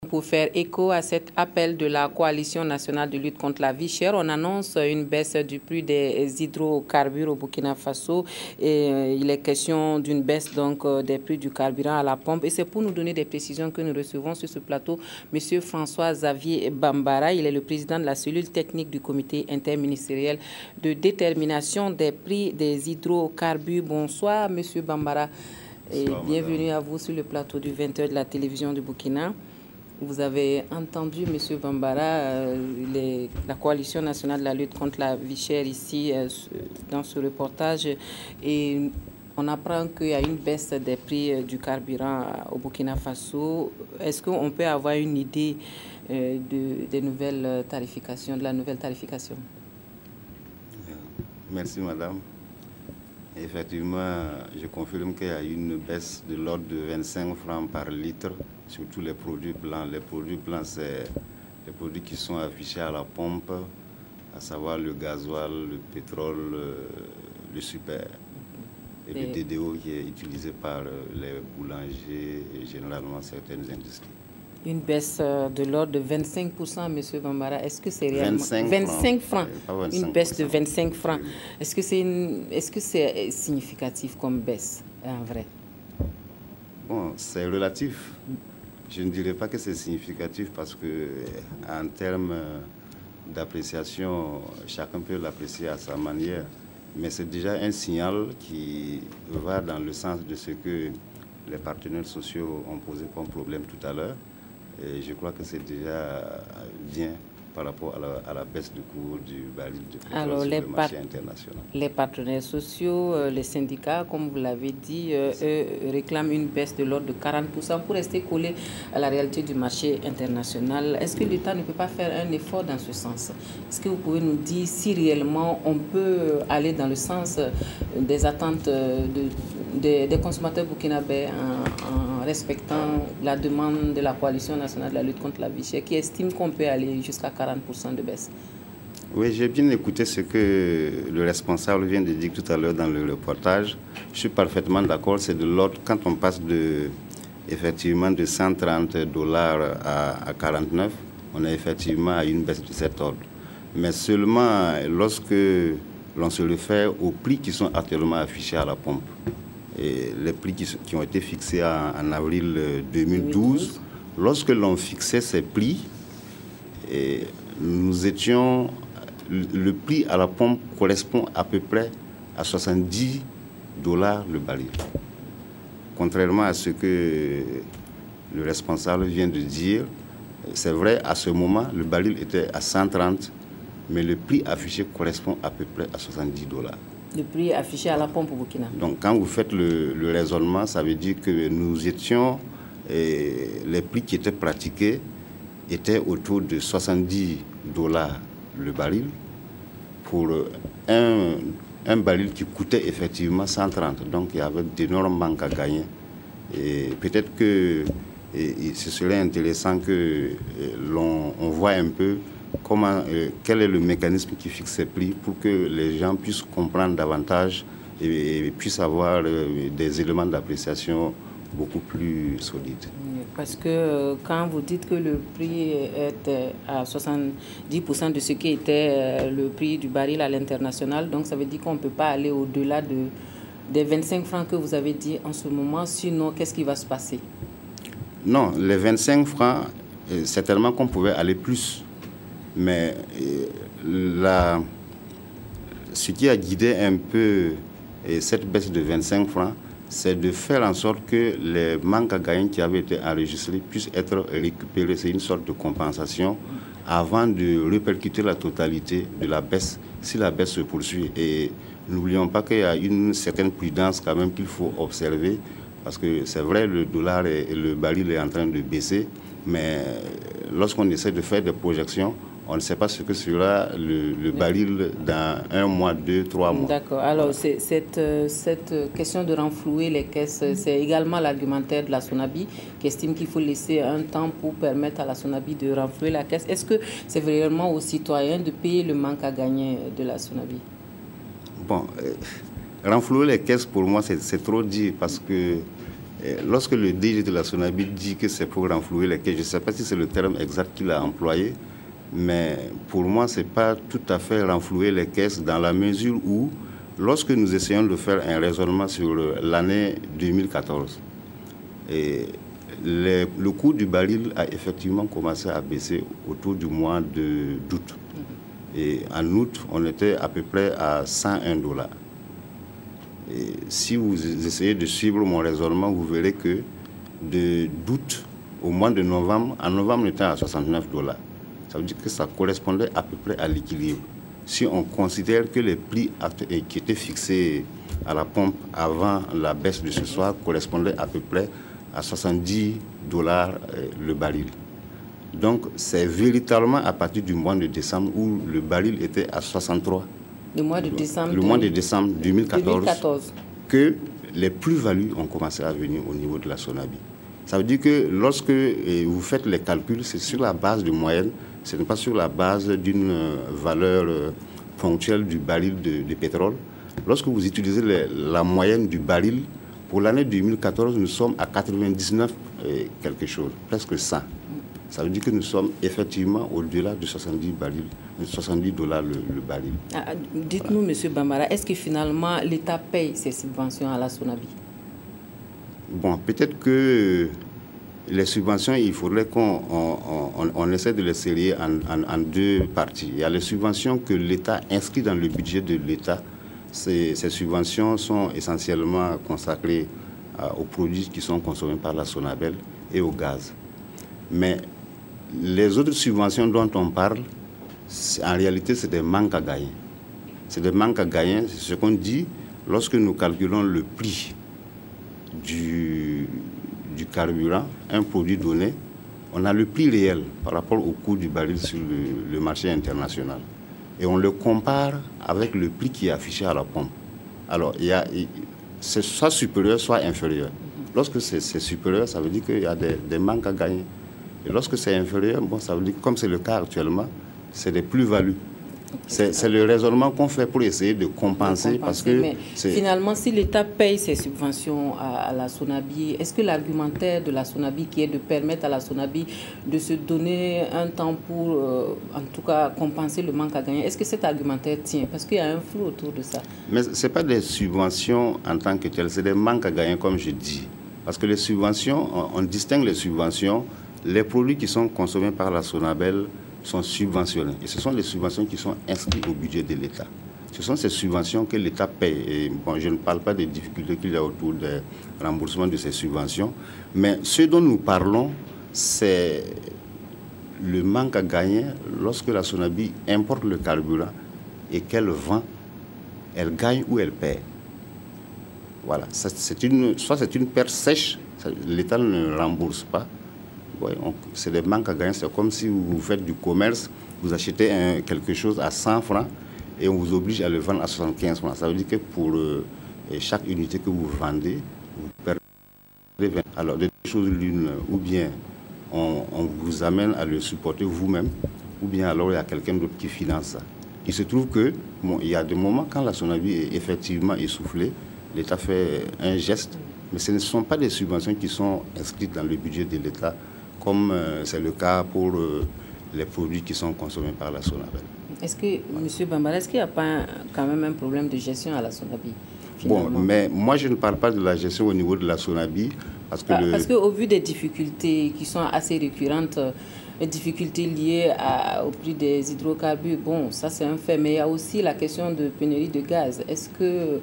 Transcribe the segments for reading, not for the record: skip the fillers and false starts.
Pour faire écho à cet appel de la Coalition nationale de lutte contre la vie chère, on annonce une baisse du prix des hydrocarbures au Burkina Faso. Et il est question d'une baisse donc des prix du carburant à la pompe. Et c'est pour nous donner des précisions que nous recevons sur ce plateau M. François-Xavier Bambara. Il est le président de la cellule technique du comité interministériel de détermination des prix des hydrocarbures. Bonsoir M. Bambara et bienvenue à vous sur le plateau du 20h de la télévision du Burkina. Vous avez entendu, M. Bambara, la Coalition nationale de la lutte contre la vie chère ici dans ce reportage. Et on apprend qu'il y a une baisse des prix du carburant au Burkina Faso. Est-ce qu'on peut avoir une idée de la nouvelle tarification? Merci, madame. Effectivement, je confirme qu'il y a une baisse de l'ordre de 25 francs par litre, surtout les produits blancs. Les produits blancs, c'est les produits qui sont affichés à la pompe, à savoir le gasoil, le pétrole, le super. Et le DDO qui est utilisé par les boulangers et généralement certaines industries. Une baisse de l'ordre de 25%, M. Bambara. Est-ce que c'est réellement 25 francs? Une baisse de 25 francs. Est-ce que c'est significatif comme baisse, en vrai? Bon, c'est relatif. Je ne dirais pas que c'est significatif parce que, en termes d'appréciation, chacun peut l'apprécier à sa manière. Mais c'est déjà un signal qui va dans le sens de ce que les partenaires sociaux ont posé comme problème tout à l'heure. Et je crois que c'est déjà bien par rapport à la baisse du cours du baril de pétrole sur le marché international. Les partenaires sociaux, les syndicats, comme vous l'avez dit, eux réclament une baisse de l'ordre de 40% pour rester collés à la réalité du marché international. Est-ce que l'État ne peut pas faire un effort dans ce sens? Est-ce que vous pouvez nous dire si réellement on peut aller dans le sens des attentes des consommateurs burkinabés en respectant la demande de la Coalition nationale de la lutte contre la vie chère qui estime qu'on peut aller jusqu'à 40% de baisse? Oui, j'ai bien écouté ce que le responsable vient de dire tout à l'heure dans le reportage. Je suis parfaitement d'accord. C'est de l'ordre, quand on passe effectivement de 130 dollars à 49, on est effectivement à une baisse de cet ordre. Mais seulement lorsque l'on se réfère aux prix qui sont actuellement affichés à la pompe. Et les prix qui ont été fixés en avril 2012. Lorsque l'on fixait ces prix, le prix à la pompe correspond à peu près à 70 dollars le baril. Contrairement à ce que le responsable vient de dire, c'est vrai, à ce moment, le baril était à 130, mais le prix affiché correspond à peu près à 70 dollars. Le prix affiché à la pompe au Burkina. Donc quand vous faites le raisonnement, ça veut dire que nous étions, les prix qui étaient pratiqués étaient autour de 70 dollars le baril pour un baril qui coûtait effectivement 130. Donc il y avait d'énormes manques à gagner. Et peut-être que ce serait intéressant que l'on voit un peu quel est le mécanisme qui fixe ces prix pour que les gens puissent comprendre davantage et puissent avoir des éléments d'appréciation beaucoup plus solides. Parce que quand vous dites que le prix est à 70% de ce qui était le prix du baril à l'international, donc ça veut dire qu'on ne peut pas aller au-delà des 25 francs que vous avez dit en ce moment, sinon qu'est-ce qui va se passer? Non, les 25 francs, certainement qu'on pouvait aller plus. Mais ce qui a guidé un peu cette baisse de 25 francs, c'est de faire en sorte que les manques à gagner qui avaient été enregistrés puissent être récupérés. C'est une sorte de compensation avant de répercuter la totalité de la baisse, si la baisse se poursuit. Et n'oublions pas qu'il y a une certaine prudence quand même qu'il faut observer, parce que c'est vrai, le dollar et le baril est en train de baisser, mais lorsqu'on essaie de faire des projections, on ne sait pas ce que sera le baril dans 1 mois, 2, 3 mois. D'accord. Alors, cette question de renflouer les caisses, c'est également l'argumentaire de la SONABI qui estime qu'il faut laisser un temps pour permettre à la SONABI de renflouer la caisse. Est-ce que c'est vraiment aux citoyens de payer le manque à gagner de la SONABI? Bon, renflouer les caisses, pour moi, c'est trop dit parce que Lorsque le DG de la SONABI dit que c'est pour renflouer les caisses, je ne sais pas si c'est le terme exact qu'il a employé, mais pour moi, ce n'est pas tout à fait renflouer les caisses dans la mesure où, lorsque nous essayons de faire un raisonnement sur l'année 2014, le coût du baril a effectivement commencé à baisser autour du mois d'août. Et en août, on était à peu près à 101 $. Et si vous essayez de suivre mon raisonnement, vous verrez que d'août au mois de novembre, en novembre, on était à 69 $. Ça veut dire que ça correspondait à peu près à l'équilibre. Si on considère que les prix qui étaient fixés à la pompe avant la baisse de ce soir correspondaient à peu près à 70 $ le baril. Donc, c'est véritablement à partir du mois de décembre où le baril était à 63. Le mois de décembre, 2014 que les plus-values ont commencé à venir au niveau de la SONABI. Ça veut dire que lorsque vous faites les calculs, c'est sur la base de moyenne, ce n'est pas sur la base d'une valeur ponctuelle du baril de pétrole. Lorsque vous utilisez la moyenne du baril, pour l'année 2014, nous sommes à 99 quelque chose, presque 100. Ça veut dire que nous sommes effectivement au-delà de 70 $, le baril. Dites-nous, M. Bambara, est-ce que finalement l'État paye ses subventions à la SONABI? Bon, peut-être que les subventions, il faudrait qu'on essaie de les serrer en deux parties. Il y a les subventions que l'État inscrit dans le budget de l'État. Ces subventions sont essentiellement consacrées aux produits qui sont consommés par la SONABEL et au gaz. Mais les autres subventions dont on parle, en réalité, c'est des manques à gagner. C'est des manques à gagner, c'est ce qu'on dit lorsque nous calculons le prix du carburant, un produit donné, on a le prix réel par rapport au coût du baril sur le marché international. Et on le compare avec le prix qui est affiché à la pompe. Alors, c'est soit supérieur, soit inférieur. Lorsque c'est supérieur, ça veut dire qu'il y a des manques à gagner. Et lorsque c'est inférieur, bon, ça veut dire que comme c'est le cas actuellement, c'est des plus-values. C'est le raisonnement qu'on fait pour essayer de compenser. Parce que mais finalement, si l'État paye ses subventions à la SONABI, est-ce que l'argumentaire de la SONABI, qui est de permettre à la SONABI de se donner un temps pour, en tout cas, compenser le manque à gagner, est-ce que cet argumentaire tient? Parce qu'il y a un flou autour de ça. Mais ce n'est pas des subventions en tant que telles, c'est des manques à gagner, comme je dis. Parce que les subventions, on distingue les subventions. Les produits qui sont consommés par la SONABEL sont subventionnés. Et ce sont les subventions qui sont inscrites au budget de l'État. Ce sont ces subventions que l'État paye. Et bon, je ne parle pas des difficultés qu'il y a autour du remboursement de ces subventions. Mais ce dont nous parlons, c'est le manque à gagner lorsque la SONABI importe le carburant et qu'elle vend, elle gagne ou elle perd. Voilà. Soit c'est une perte sèche, l'État ne rembourse pas. Ouais, c'est des manques à gagner. C'est comme si vous faites du commerce, vous achetez quelque chose à 100 francs et on vous oblige à le vendre à 75 francs. Ça veut dire que pour chaque unité que vous vendez, vous perdez 20. Alors, des choses l'une, ou bien on vous amène à le supporter vous-même, ou bien alors il y a quelqu'un d'autre qui finance ça. Il se trouve que, bon, il y a des moments quand la SONABI est effectivement essoufflée, l'État fait un geste, mais ce ne sont pas des subventions qui sont inscrites dans le budget de l'État, comme c'est le cas pour les produits qui sont consommés par la SONABEL. Est-ce que, M. Bambara, est-ce qu'il n'y a pas quand même un problème de gestion à la SONABI? Bon, mais moi je ne parle pas de la gestion au niveau de la SONABI, parce qu'au vu des difficultés qui sont assez récurrentes, les difficultés liées au prix des hydrocarbures, bon, ça c'est un fait, mais il y a aussi la question de pénurie de gaz. Est-ce qu'il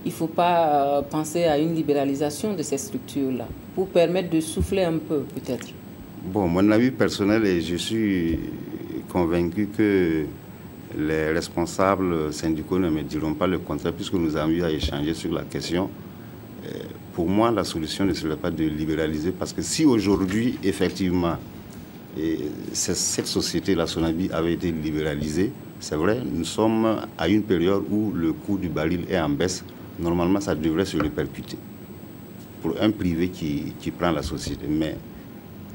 ne faut pas penser à une libéralisation de ces structures-là pour permettre de souffler un peu, peut-être? Bon, mon avis personnel, et je suis convaincu que les responsables syndicaux ne me diront pas le contraire, puisque nous avons eu à échanger sur la question. Pour moi, la solution ne serait pas de libéraliser, parce que si aujourd'hui, effectivement, cette société, la SONABI, avait été libéralisée, c'est vrai, nous sommes à une période où le coût du baril est en baisse. Normalement, ça devrait se répercuter pour un privé qui prend la société. Mais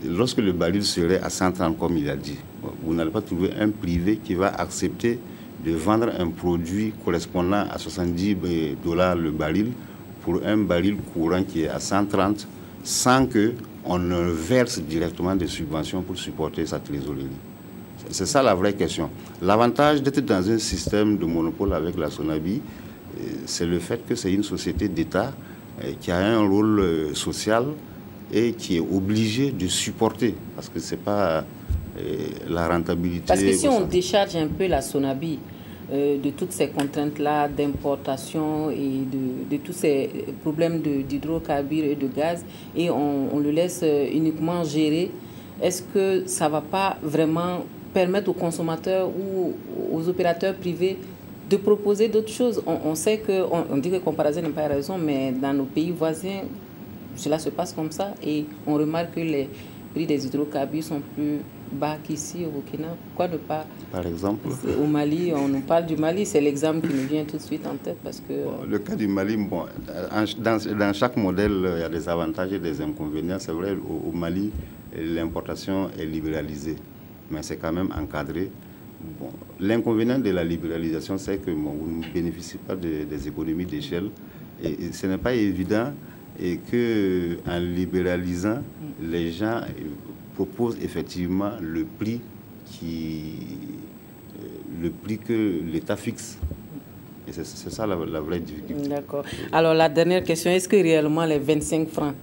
lorsque le baril serait à 130, comme il a dit, vous n'allez pas trouver un privé qui va accepter de vendre un produit correspondant à 70 $ le baril pour un baril courant qui est à 130 sans qu'on ne verse directement des subventions pour supporter sa trésorerie. C'est ça la vraie question. L'avantage d'être dans un système de monopole avec la Sonabi, c'est le fait que c'est une société d'État qui a un rôle social et qui est obligé de supporter, parce que ce n'est pas la rentabilité. Parce que si on décharge un peu la Sonabi de toutes ces contraintes-là d'importation et de tous ces problèmes d'hydrocarbures et de gaz, et on le laisse uniquement gérer, est-ce que ça ne va pas vraiment permettre aux consommateurs ou aux opérateurs privés de proposer d'autres choses? On sait on dit que comparaison n'est pas raison, mais dans nos pays voisins, cela se passe comme ça et on remarque que les prix des hydrocarbures sont plus bas qu'ici au Burkina. Pourquoi ne pas? Par exemple, au Mali, on nous parle du Mali, c'est l'exemple qui nous vient tout de suite en tête parce que... Bon, le cas du Mali, bon, dans chaque modèle, il y a des avantages et des inconvénients. C'est vrai, au Mali, l'importation est libéralisée, mais c'est quand même encadré. Bon, l'inconvénient de la libéralisation, c'est que vous ne bénéficiez pas des économies d'échelle et ce n'est pas évident et qu'en libéralisant, les gens proposent effectivement le prix que l'État fixe. Et c'est ça la vraie difficulté. D'accord. Alors la dernière question, est-ce que réellement les 25 francs,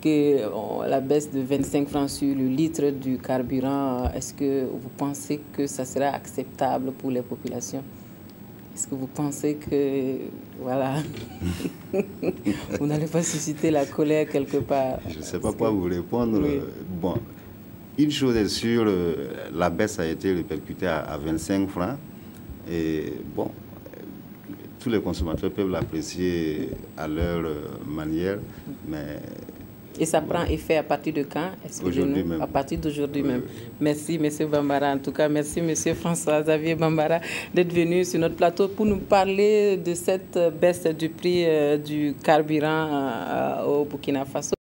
la baisse de 25 francs sur le litre du carburant, est-ce que vous pensez que ça sera acceptable pour les populations? Est-ce que vous pensez que, voilà, vous n'allez pas susciter la colère quelque part? Je ne sais pas quoi vous répondre. Oui. Bon, une chose est sûre, la baisse a été répercutée à 25 francs. Et bon, tous les consommateurs peuvent l'apprécier à leur manière, mais... Et ça prend effet à partir de quand? Aujourd'hui même. À partir d'aujourd'hui même. Merci, M. Bambara. En tout cas, merci, M. François-Xavier Bambara, d'être venu sur notre plateau pour nous parler de cette baisse du prix du carburant au Burkina Faso.